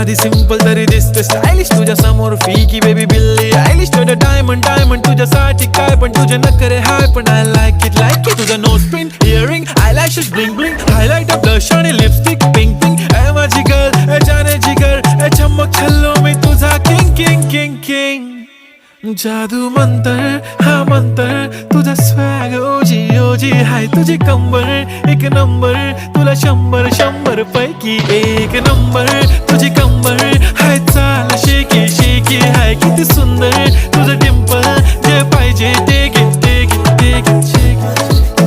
साधी सिंपल तरी दिसते स्टायलिश तुझ्या समोर फीकी बेबी बिल्ली आयलिश तुझं डायमंड डायमंड तुझ्यासाठी काय पण तुझे नखरे हाय पण आय लाईक इट तुझं nose pin earring eyelashes bling bling highlight blush आणि लिपस्टिक पिंक पिंक ए माझी गर्ल ए जाने जिगर ए चमक छल्लो मी तुझा किंग किंग किंग किंग जादू मंतर हा मंतर तुझा स्वॅग ओजी ओजी हाय तुझी कंबर एक नंबर तुला 100 पैकी एक नंबर तुझी कंबर हाय चाल शेकी शेकी हाय किती सुंदर तुझं